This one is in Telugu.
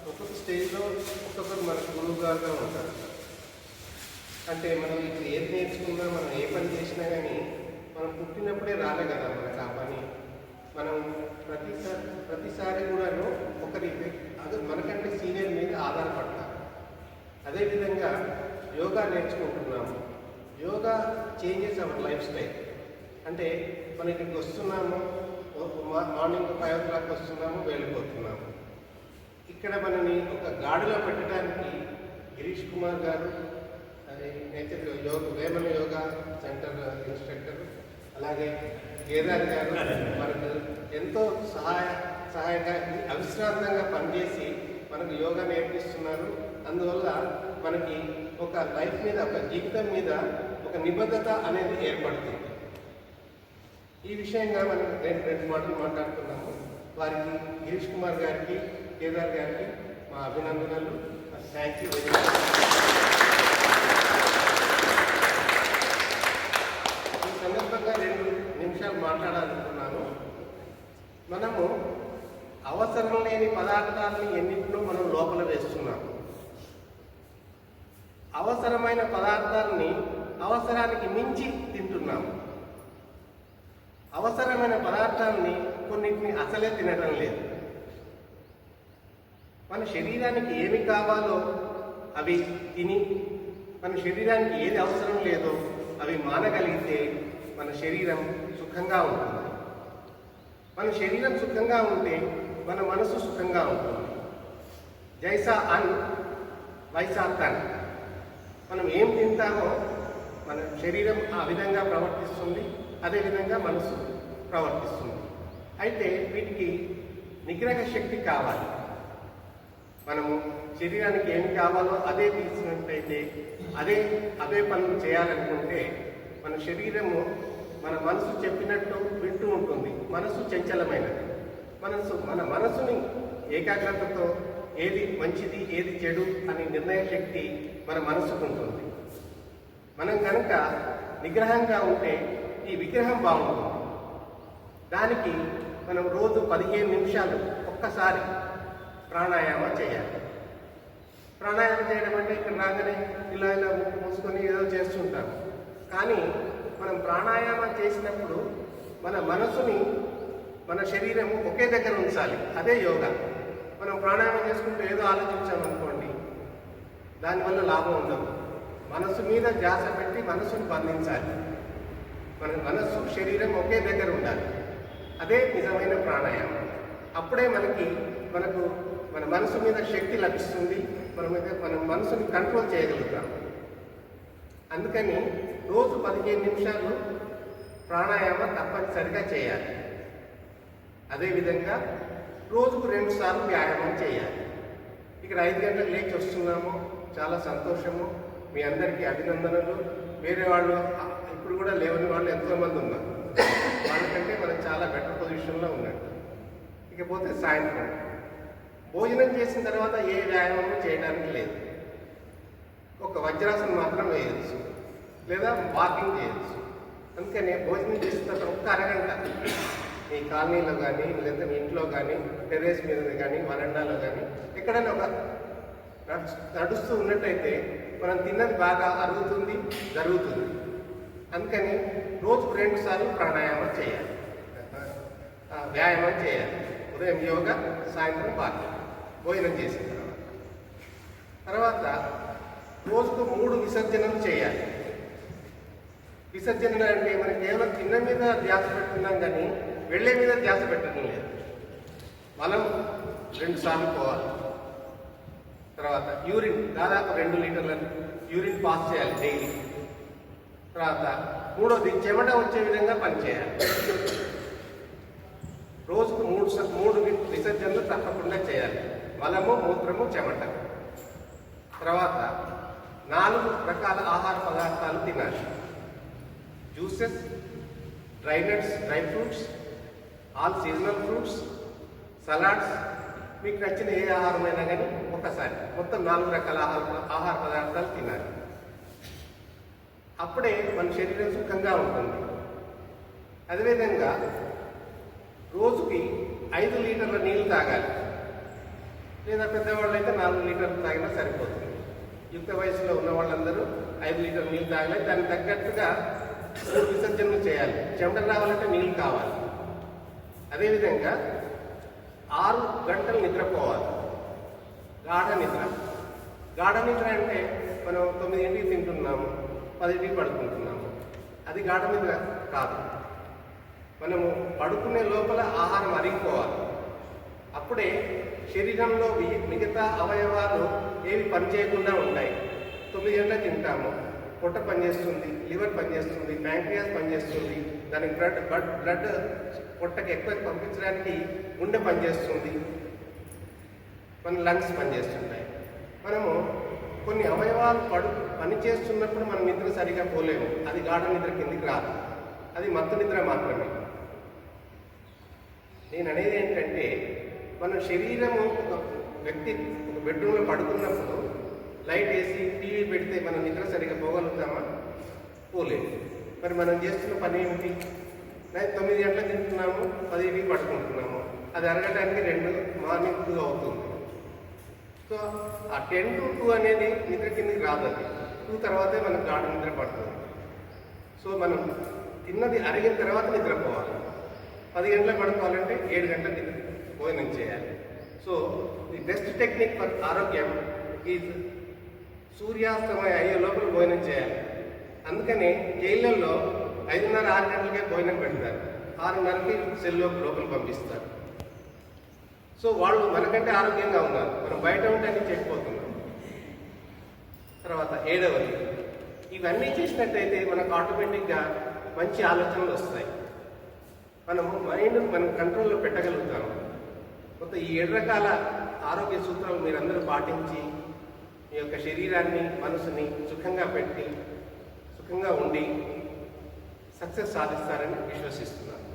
ఒక్కొక్క స్టేజ్లో ఒక్కొక్కరు మనకు గురువుగారుగా ఉంటారు. అంటే మనం ఇప్పుడు ఏది నేర్చుకున్నా, మనం ఏ పని చేసినా కానీ మనం పుట్టినప్పుడే రాలే కదా మనకు ఆ పని. మనం ప్రతిసారి కూడాను ఒకరి అది మనకంటే సీనియర్ మీద ఆధారపడతారు. అదేవిధంగా యోగా నేర్చుకుంటున్నాము. Yoga changes our lifestyle. అంటే మనం ఇక్కడికి వస్తున్నాము, మార్నింగ్ 5 o'clock వస్తున్నాము, వెళ్ళిపోతున్నాము. ఇక్కడ మనని ఒక గాడిలో పెట్టడానికి గిరీష్ కుమార్ గారు, nature Vemana yoga centre instructor, అలాగే కేదార్ గారు మనకు ఎంతో సహాయంగా అవిశ్రాంతంగా పనిచేసి మనకు యోగా నేర్పిస్తున్నారు. అందువల్ల మనకి ఒక లైఫ్ మీద, ఒక జీవితం మీద ఒక నిబద్ధత అనేది ఏర్పడుతుంది. ఈ విషయంగా మనం రెండు మాటలు మాట్లాడుతున్నాము. వారికి గిరీష్ కుమార్ గారికి, కేదార్ గారికి మా అభినందనలు. Thank you very much. ఈ సందర్భంగా 2 నిమిషాలు మాట్లాడాలనుకున్నాను. మనము అవసరం లేని పదార్థాలని ఎన్నింటినో మనం లోపల వేస్తున్నాము. అవసరమైన పదార్థాలని అవసరానికి మించి తింటున్నాము. అవసరమైన పదార్థాలని కొన్నిటిని అసలే తినడం లేదు. మన శరీరానికి ఏమి కావాలో అవి తిని, మన శరీరానికి ఏది అవసరం లేదో అవి మానగలిగితే మన శరీరం సుఖంగా ఉంటుంది. మన శరీరం సుఖంగా ఉంటే మన మనసు సుఖంగా ఉంటుంది. జైసా అన్ వైసా తన్. మనం ఏం తింటామో మన శరీరం ఆ విధంగా ప్రవర్తిస్తుంది, అదేవిధంగా మనసు ప్రవర్తిస్తుంది. అయితే వీటికి నిగ్రహ శక్తి కావాలి. మనము శరీరానికి ఏమి కావాలో అదే తీసినట్లయితే, అదే పనులు చేయాలనుకుంటే మన శరీరము మన మనసు చెప్పినట్టు వింటూ ఉంటుంది. మనసు చంచలమైనది. మన మనసుని ఏకాగ్రతతో ఏది మంచిది, ఏది చెడు అని నిర్ణయ శక్తి మన మనసుకు ఉంటుంది. మనం కనుక నిగ్రహంగా ఉంటే ఈ విగ్రహం బాగుంటుంది. దానికి మనం రోజు 15 నిమిషాలు ఒక్కసారి ప్రాణాయామం చేయాలి. ప్రాణాయామం చేయడం అంటే ఇక్కడ రాగానే ఇలా మూసుకొని ఏదో చేస్తుంటాం. కానీ మనం ప్రాణాయామం చేసినప్పుడు మన మనసుని, మన శరీరము ఒకే దగ్గర ఉంచాలి. అదే యోగా. మనం ప్రాణాయామం చేసుకుంటూ ఏదో ఆలోచించామనుకోండి, దానివల్ల లాభం ఉండదు. మనసు మీద ధ్యాస పెట్టి మనసుని బంధించాలి. మన మనస్సు, శరీరం ఒకే దగ్గర ఉండాలి. అదే నిజమైన ప్రాణాయామం. అప్పుడే మనకు మన మనసు మీద శక్తి లభిస్తుంది. మన మనసుని కంట్రోల్ చేయగలుగుతాం. అందుకని రోజు 15 నిమిషాలు ప్రాణాయామం తప్పనిసరిగా చేయాలి. అదేవిధంగా రోజుకు 2 సార్లు వ్యాయామం చేయాలి. ఇక్కడ 5 గంటలకు లేచి వస్తున్నాము, చాలా సంతోషము. మీ అందరికీ అభినందనలు. వేరే వాళ్ళు ఇప్పుడు కూడా లేవని వాళ్ళు ఎంతోమంది ఉన్నారు. వాళ్ళకంటే మనం చాలా బెటర్ పొజిషన్లో ఉన్నాం. ఇకపోతే సాయంత్రం భోజనం చేసిన తర్వాత ఏ వ్యాయామం చేయడానికి లేదు. ఒక వజ్రాసనం మాత్రం వేయచ్చు, లేదా వాకింగ్ చేయొచ్చు. అందుకని భోజనం చేసిన తర్వాత ఒక్క అరగంట మీ కాలనీలో కానీ, లేదా మీ ఇంట్లో కానీ, టెర్రస్ మీద కానీ, వరండాలో కానీ ఎక్కడైనా ఒక నడుస్తూ ఉన్నట్టయితే మనం తిన్నది బాగా అరుగుతుంది, జరుగుతుంది. అందుకని రోజుకు 2 సార్లు ప్రాణాయామం చేయాలి, వ్యాయామం చేయాలి. ఉదయం యోగా, సాయంత్రం వాకింగ్ భోజనం చేసిన తర్వాత రోజుకు 3 విసర్జనలు చేయాలి. విసర్జనలు అంటే మనం కేవలం తిన్న మీద ధ్యాస పెడుతున్నాం కానీ వెళ్ళే మీద ధ్యాస పెట్టడం లేదు. మనం 2 సార్లు పోవాలి. తర్వాత యూరిన్ దాదాపు 2 లీటర్ల యూరిన్ పాస్ చేయాలి డైలీ. తర్వాత 3వది చెమట వచ్చే విధంగా పనిచేయాలి. రోజుకు 3 విసర్జనలు తప్పకుండా చేయాలి. మలము, మూత్రము, చెమట. తర్వాత 4 రకాల ఆహార పదార్థాలు తినాలి. Juices, dry nuts, dry fruits, all seasonal fruits, salads, మీకు నచ్చిన ఏ ఆహారమైనా కానీ ఒకసారి మొత్తం 4 రకాల ఆహార పదార్థాలు తినాలి. అప్పుడే మన శరీరం సుఖంగా ఉంటుంది. అదేవిధంగా రోజుకి 5 లీటర్ల నీళ్ళు తాగాలి. లేదా పెద్దవాళ్ళు అయితే 4 లీటర్లు తాగినా సరిపోతుంది. యుక్త వయసులో ఉన్న వాళ్ళందరూ 5 లీటర్లు నీళ్ళు తాగాలి. దానికి తగ్గట్టుగా విసర్జనలు చేయాలి. చెమట రావాలంటే నీళ్ళు కావాలి. అదేవిధంగా 6 గంటలు నిద్రపోవాలి. గాఢ నిద్ర. గాఢ నిద్ర అంటే మనం 9ంటికి తింటున్నాము, 10ంటికి పడుకుంటున్నాము. అది గాఢ నిద్ర కాదు. మనము పడుకునే లోపల ఆహారం అరిగిపోవాలి. అప్పుడే శరీరంలో మిగతా అవయవాలు ఏవి పనిచేయకుండా ఉంటాయి. 9 గంటలకు తింటాము, పొట్ట పనిచేస్తుంది, లివర్ పనిచేస్తుంది, ప్యాంక్రియాస్ పనిచేస్తుంది, దానికి బ్లడ్ పొట్టకి ఎక్కువ పంపించడానికి గుండె పనిచేస్తుంది, మన లంగ్స్ పనిచేస్తుంటాయి. మనము కొన్ని అవయవాలు పనిచేస్తున్నప్పుడు మనం నిద్ర సరిగా పోలేము. అది గాఢ నిద్ర కిందికి రాదు. అది మత్తు నిద్ర మాత్రమే. నేను అనేది ఏంటంటే, మన శరీరము ఒక వ్యక్తి ఒక బెడ్రూమ్లో పడుకున్నప్పుడు లైట్ వేసి టీవీ పెడితే మనం నిద్ర సరిగా పోగలుగుతామా? పోలేదు. మరి మనం చేస్తున్న పని ఏమిటి? 9 గంటలకు తింటున్నాము, 10ంటికి పడుకుంటున్నాము. అది అరగడానికి 2 మార్నింగ్ 2 అవుతుంది. సో ఆ 10 to 2 అనేది నిద్ర కిందకి రాదు. అది 2 తర్వాతే మనకు గాఢ నిద్ర పడుతుంది. సో మనం తిన్నది అరిగిన తర్వాత నిద్రపోవాలి. 10 గంటలకు పడుకోవాలంటే 7 గంటలకు భోజనం చేయాలి. So the best technique for ఆరోగ్యం ఈజ్ సూర్యాస్తమయం అయ్యే లోపల భోజనం చేయాలి. అందుకని జైళ్ళల్లో 5:30, 6 గంటలకే భోజనం పెడతారు. 6:30కి సెల్లోకి లోపల పంపిస్తారు. సో వాళ్ళు మనకంటే ఆరోగ్యంగా ఉన్నారు. మనం బయట ఉంటే చెడిపోతున్నాం. తర్వాత 7వది, ఇవన్నీ చేసినట్టయితే మనకు ఆటోమేటిక్గా మంచి ఆలోచనలు వస్తాయి. మనం కంట్రోల్లో పెట్టగలుగుతాము. మొత్తం ఈ 7 రకాల ఆరోగ్య సూత్రాలు మీరందరూ పాటించి మీ యొక్క శరీరాన్ని, మనసుని సుఖంగా ఉండి సక్సెస్ సాధిస్తారని విశ్వసిస్తున్నాను.